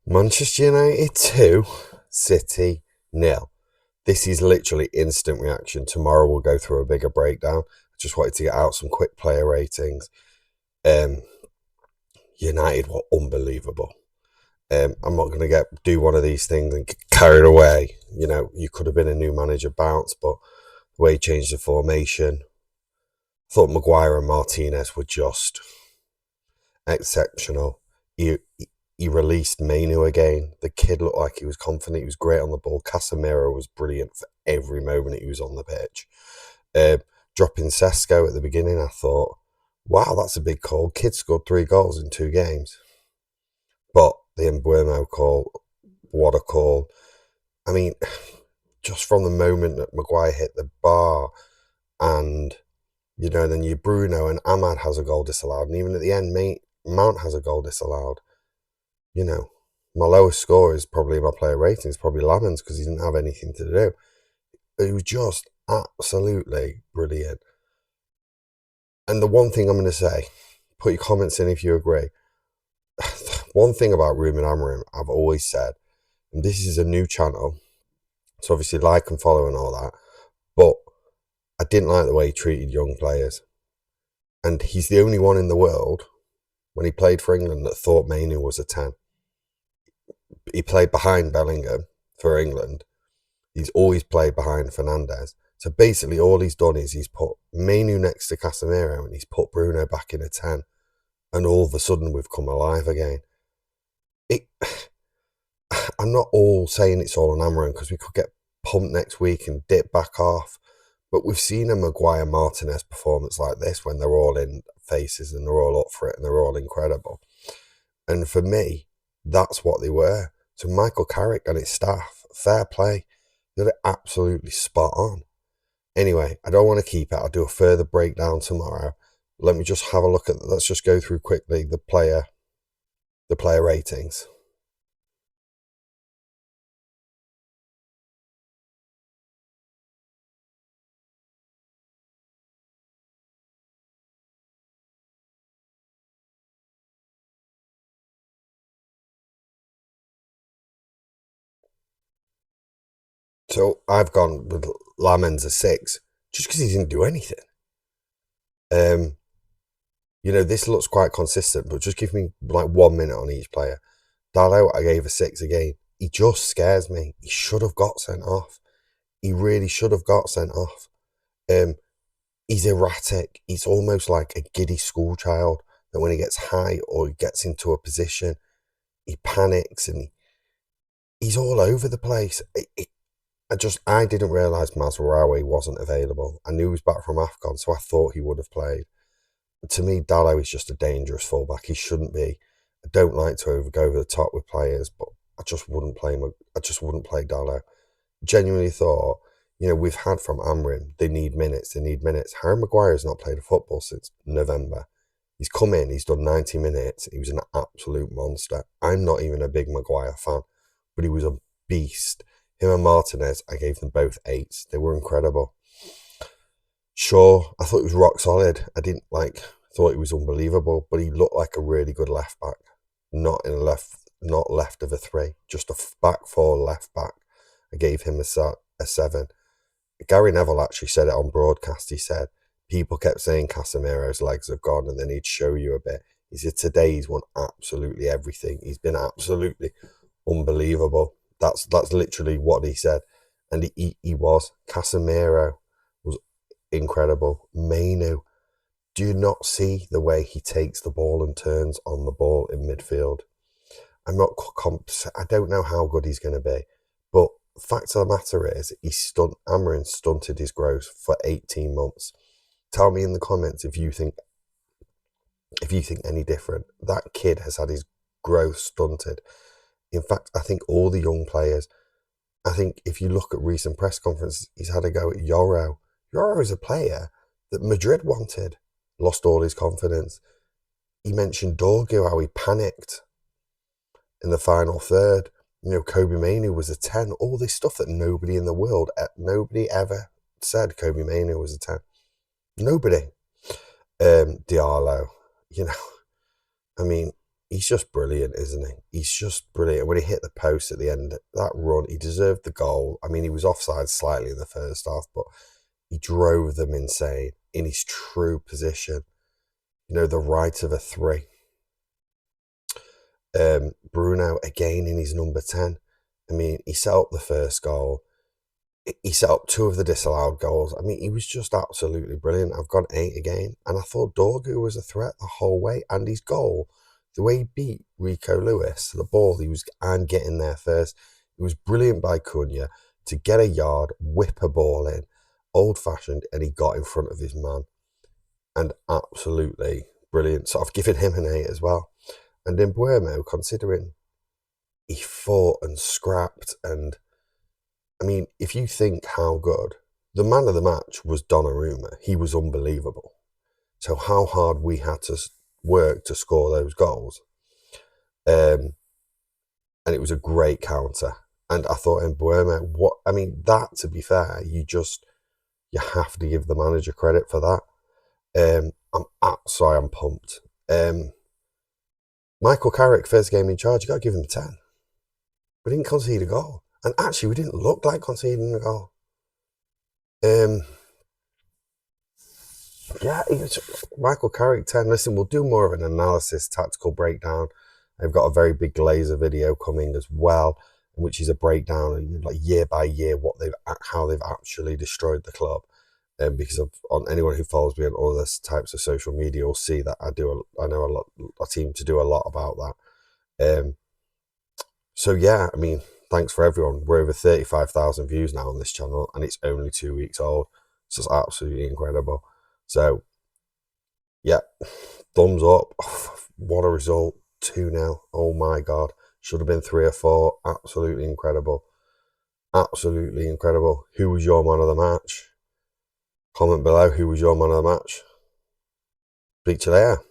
Manchester United 2, City nil. This is literally instant reaction. Tomorrow we'll go through a bigger breakdown. I just wanted to get out some quick player ratings. United were unbelievable. I'm not going to do one of these things and get carried away. You know, you could have been a new manager bounce, but the way he changed the formation, I thought Maguire and Martinez were just exceptional. He released Mainu again. The kid looked like he was confident. He was great on the ball. Casemiro was brilliant for every moment he was on the pitch. Dropping Sesko at the beginning, I thought, wow, that's a big call. Kid scored 3 goals in 2 games. But the Mbuemo call, what a call. I mean, just from the moment that Maguire hit the bar and, you know, then you Bruno and Ahmad has a goal disallowed. And even at the end, Mount has a goal disallowed. You know, my lowest score is probably my player rating. It's probably Lamens because he didn't have anything to do. It was just absolutely brilliant. And the one thing I'm going to say, put your comments in if you agree. One thing about Ruben Amorim, I've always said, and this is a new channel, so obviously like and follow and all that, but I didn't like the way he treated young players. And he's the only one in the world, when he played for England, that thought Mainu was a 10. He played behind Bellingham for England. He's always played behind Fernandes. So basically all he's done is he's put Mainu next to Casemiro and he's put Bruno back in a 10. And all of a sudden we've come alive again. I'm not all saying it's all on Amorim because we could get pumped next week and dip back off. But we've seen a Maguire Martinez performance like this when they're all in faces and they're all up for it and they're all incredible. And for me, that's what they were. So Michael Carrick and his staff, fair play. They're absolutely spot on. Anyway, I don't want to keep it. I'll do a further breakdown tomorrow. Let me just have a look at, let's just go through quickly the player ratings. So I've gone with Lamens a 6, just because he didn't do anything. You know, this looks quite consistent, but just give me like 1 minute on each player. Dalot, I gave a 6 again. He just scares me. He should have got sent off. He really should have got sent off. He's erratic. He's almost like a giddy schoolchild that when he gets high or he gets into a position, he panics and he's all over the place. I didn't realise Mazraoui wasn't available. I knew he was back from AFCON, so I thought he would have played. To me, Dalot is just a dangerous fullback. He shouldn't be. I don't like to go over the top with players, but I just wouldn't play him. I just wouldn't play Dalot. Genuinely thought, you know, we've had from Amorim, they need minutes. Harry Maguire has not played a football since November. He's come in, he's done 90 minutes. He was an absolute monster. I'm not even a big Maguire fan, but he was a beast. Him and Martinez, I gave them both 8s. They were incredible. Sure, I thought he was rock solid. Thought he was unbelievable, but he looked like a really good left back. Not left of a 3, just a back 4 left back. I gave him a 7. Gary Neville actually said it on broadcast. He said, people kept saying Casemiro's legs have gone and then he'd show you a bit. He said today he's won absolutely everything. He's been absolutely unbelievable. That's literally what he said. And he was. Casemiro was incredible. Mainu, do you not see the way he takes the ball and turns on the ball in midfield? I don't know how good he's going to be, but fact of the matter is, Amorim stunted his growth for 18 months. Tell me in the comments if you think any different. That kid has had his growth stunted. In fact, I think all the young players, I think if you look at recent press conferences, he's had a go at Yoro. Yoro is a player that Madrid wanted, lost all his confidence. He mentioned Dorgu, how he panicked in the final third. You know, Kobe Mainoo was a 10. All this stuff that nobody in the world, nobody ever said Kobe Mainoo was a 10. Nobody. Diallo, you know, I mean, he's just brilliant, isn't he? He's just brilliant. When he hit the post at the end, that run, he deserved the goal. I mean, he was offside slightly in the first half, but he drove them insane in his true position. You know, the right of a 3. Bruno, again, in his number 10. I mean, he set up the first goal. He set up 2 of the disallowed goals. I mean, he was just absolutely brilliant. I've gone 8 again. And I thought Dorgu was a threat the whole way. And his goal, the way he beat Rico Lewis, the ball, and getting there first. It was brilliant by Cunha to get a yard, whip a ball in, old-fashioned, and he got in front of his man. And absolutely brilliant. So I've given him an 8 as well. And in Buemo, considering he fought and scrapped, and I mean, if you think how good, the man of the match was Donnarumma. He was unbelievable. So how hard we had to work to score those goals. And it was a great counter. And I thought in Buemo, that, to be fair, you have to give the manager credit for that. I'm pumped. Michael Carrick, first game in charge, you got to give him a 10. We didn't concede a goal. And actually, we didn't look like conceding a goal. Michael Carrick, 10. Listen, we'll do more of an analysis, tactical breakdown. I've got a very big Glazer video coming as well, which is a breakdown, like year by year, how they've actually destroyed the club. Because on anyone who follows me on all this types of social media will see that I know a team to do a lot about that. So yeah, I mean, thanks for everyone. We're over 35,000 views now on this channel, and it's only 2 weeks old. So it's absolutely incredible. So yeah, thumbs up. What a result. 2-0. Oh my God. Should have been 3 or 4. Absolutely incredible. Absolutely incredible. Who was your man of the match? Comment below who was your man of the match. Speak to you later.